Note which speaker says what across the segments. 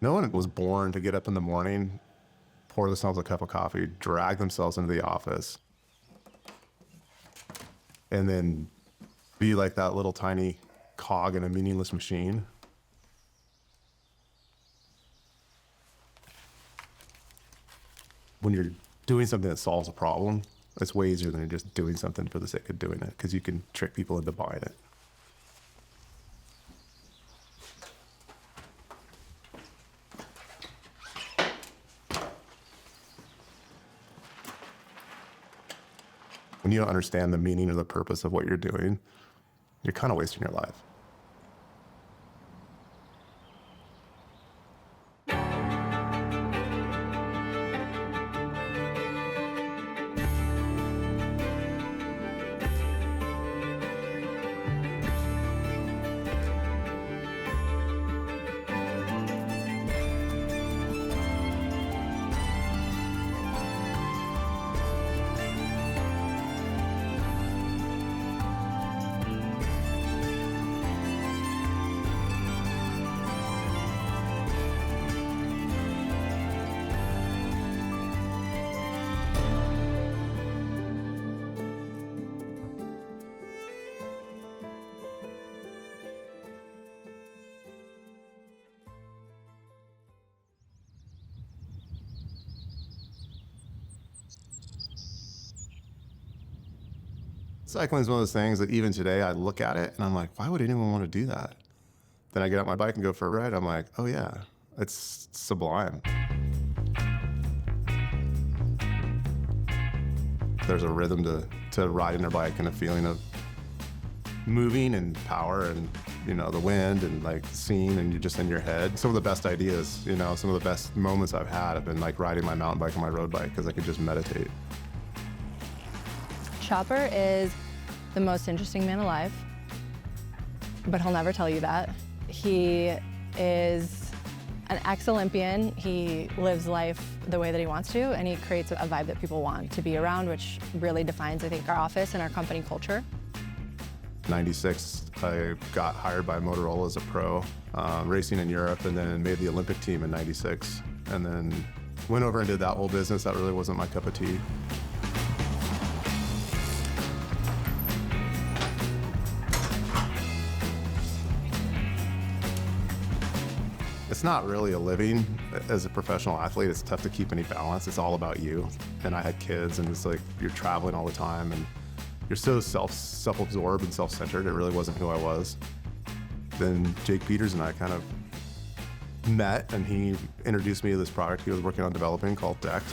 Speaker 1: No one was born to get up in the morning, pour themselves a cup of coffee, drag themselves into the office, and then be like that little tiny cog in a meaningless machine. When you're doing something that solves a problem, it's way easier than just doing something for the sake of doing it, because you can trick people into buying it. When you don't understand the meaning or the purpose of what you're doing, you're kind of wasting your life. Cycling is one of those things that even today I look at it and I'm like, why would anyone want to do that? Then I get out my bike and go for a ride. I'm like, oh yeah, it's sublime. There's a rhythm to riding a bike and a feeling of moving and power and, you know, the wind and like seeing, and you're just in your head. Some of the best ideas, you know, some of the best moments I've had have been like riding my mountain bike and my road bike, because I could just meditate.
Speaker 2: Chopper is the most interesting man alive, but he'll never tell you that. He is an ex-Olympian. He lives life the way that he wants to, and he creates a vibe that people want to be around, which really defines, I think, our office and our company culture.
Speaker 1: 96, I got hired by Motorola as a pro, racing in Europe, and then made the Olympic team in 96, and then went over and did that whole business. That really wasn't my cup of tea. It's not really a living. As a professional athlete, it's tough to keep any balance. It's all about you. And I had kids, and it's like you're traveling all the time, and you're so self-absorbed and self-centered. It really wasn't who I was. Then Jake Peters and I kind of met, and he introduced me to this product he was working on developing called DECKED.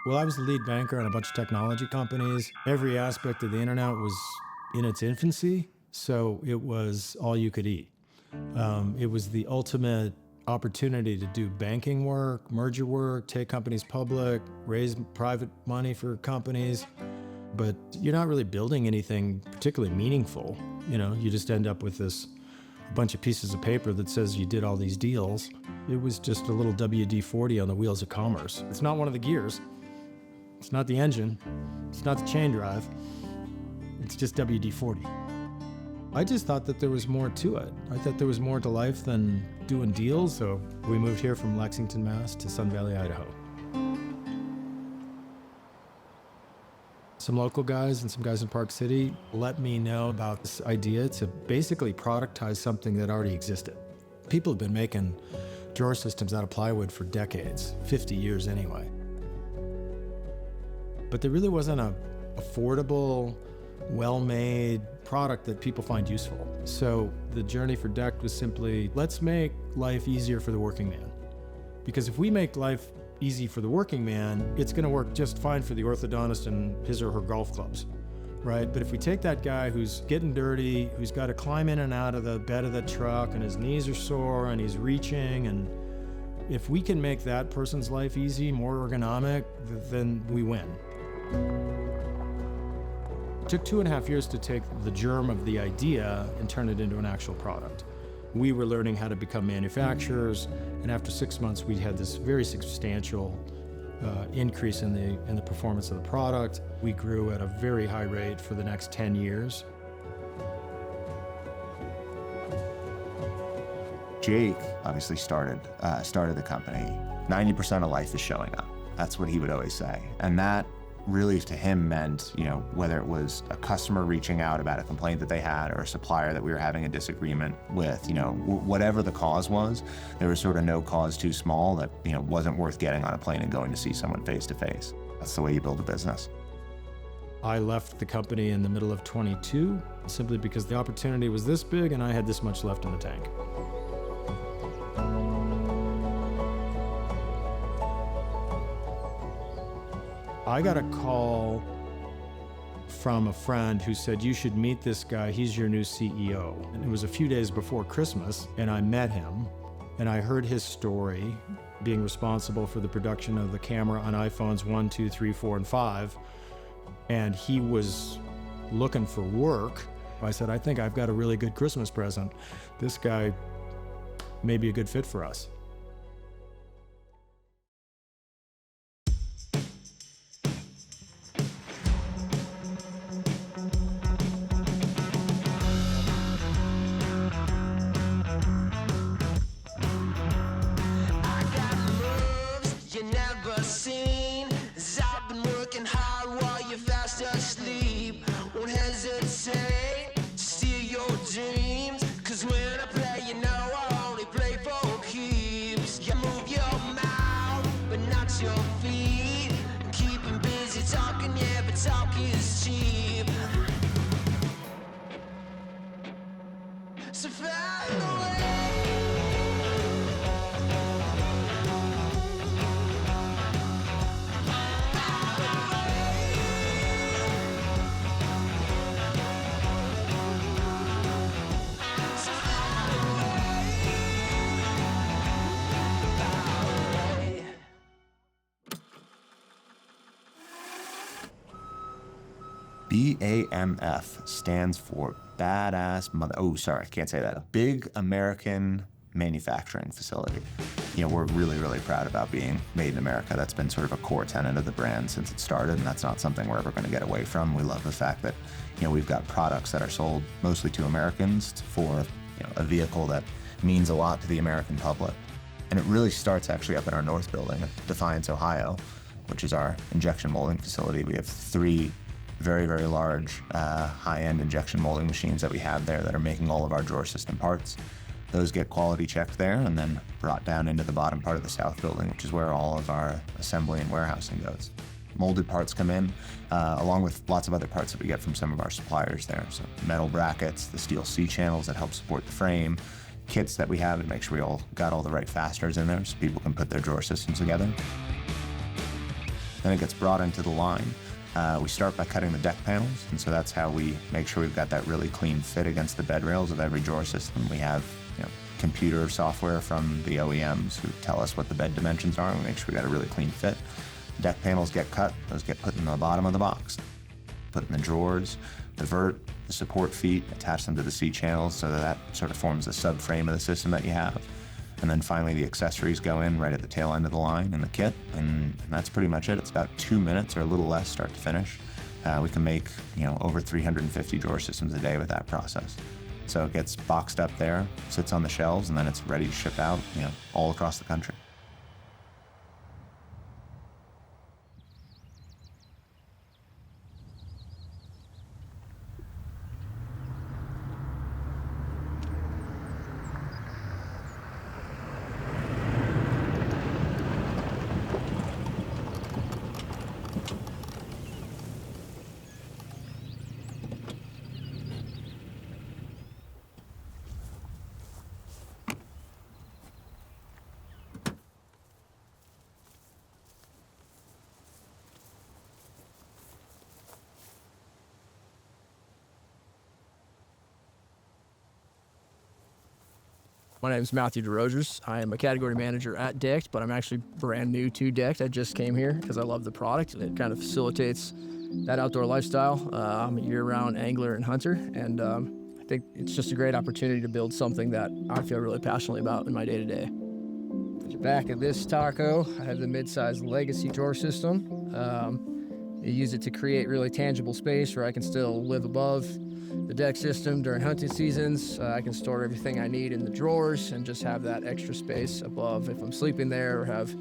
Speaker 3: Well, I was the lead banker on a bunch of technology companies. Every aspect of the internet was in its infancy, so it was all you could eat. It was the ultimate opportunity to do banking work, merger work, take companies public, raise private money for companies, but you're not really building anything particularly meaningful. You know, you just end up with this bunch of pieces of paper that says you did all these deals. It was just a little WD-40 on the wheels of commerce. It's not one of the gears. It's not the engine. It's not the chain drive. It's just WD-40. I just thought that there was more to it. I thought there was more to life than doing deals, so we moved here from Lexington, Mass to Sun Valley, Idaho. Some local guys and some guys in Park City let me know about this idea to basically productize something that already existed. People have been making drawer systems out of plywood for decades, 50 years anyway. But there really wasn't an affordable, well-made product that people find useful. So the journey for DECKED was simply, let's make life easier for the working man. Because if we make life easy for the working man, it's gonna work just fine for the orthodontist and his or her golf clubs, right? But if we take that guy who's getting dirty, who's got to climb in and out of the bed of the truck, and his knees are sore and he's reaching, and if we can make that person's life easy, more ergonomic, then we win. It took 2.5 years to take the germ of the idea and turn it into an actual product. We were learning how to become manufacturers, and after 6 months, we had this very substantial increase in the performance of the product. We grew at a very high rate for the next 10 years.
Speaker 4: Jake obviously started the company. 90% of life is showing up. That's what he would always say. And that really to him meant, whether it was a customer reaching out about a complaint that they had or a supplier that we were having a disagreement with, whatever the cause was, there was sort of no cause too small that, wasn't worth getting on a plane and going to see someone face to face. That's the way you build a business.
Speaker 3: I left the company in the middle of 22 simply because the opportunity was this big and I had this much left in the tank. I got a call from a friend who said, you should meet this guy, he's your new CEO. And it was a few days before Christmas, and I met him, and I heard his story, being responsible for the production of the camera on iPhones 1, 2, 3, 4, and 5, and he was looking for work. I said, I think I've got a really good Christmas present. This guy may be a good fit for us.
Speaker 4: BAMF stands for I can't say that. Big American Manufacturing Facility. We're really, really proud about being made in America. That's been sort of a core tenet of the brand since it started, and that's not something we're ever going to get away from. We love the fact that, we've got products that are sold mostly to Americans for, a vehicle that means a lot to the American public. And it really starts actually up in our North building at Defiance, Ohio, which is our injection molding facility. We have 3 very, very large high-end injection molding machines that we have there that are making all of our drawer system parts. Those get quality checked there and then brought down into the bottom part of the South building, which is where all of our assembly and warehousing goes. Molded parts come in, along with lots of other parts that we get from some of our suppliers there. So metal brackets, the steel C-channels that help support the frame, kits that we have to make sure we all got all the right fasteners in there so people can put their drawer systems together. Then it gets brought into the line. We start by cutting the deck panels, and so that's how we make sure we've got that really clean fit against the bed rails of every drawer system. We have computer software from the OEMs who tell us what the bed dimensions are, and we make sure we got a really clean fit. Deck panels get cut, those get put in the bottom of the box, put in the drawers, divert the support feet, attach them to the C-channels so that sort of forms the subframe of the system that you have. And then finally the accessories go in right at the tail end of the line in the kit, and that's pretty much it. It's about 2 minutes or a little less start to finish. We can make over 350 drawer systems a day with that process. So it gets boxed up there, sits on the shelves, and then it's ready to ship out all across the country.
Speaker 5: My name is Matthew DeRogers. I am a category manager at DECKED, but I'm actually brand new to DECKED. I just came here because I love the product. It kind of facilitates that outdoor lifestyle. I'm a year-round angler and hunter, and I think it's just a great opportunity to build something that I feel really passionately about in my day-to-day. At the back of this taco, I have the mid-size legacy drawer system. I use it to create really tangible space where I can still live above the deck system during hunting seasons. I can store everything I need in the drawers and just have that extra space above if I'm sleeping there or have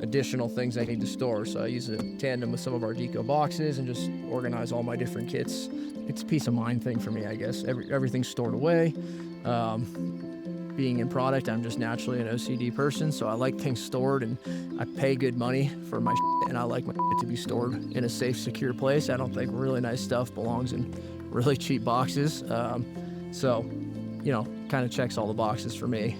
Speaker 5: additional things I need to store. So I use it in tandem with some of our deco boxes and just organize all my different kits. It's a peace of mind thing for me, I guess. Everything's stored away. Being in product, I'm just naturally an OCD person, so I like things stored, and I pay good money for my shit, and I like my shit to be stored in a safe, secure place. I don't think really nice stuff belongs in really cheap boxes. So, you know, kind of checks all the boxes for me.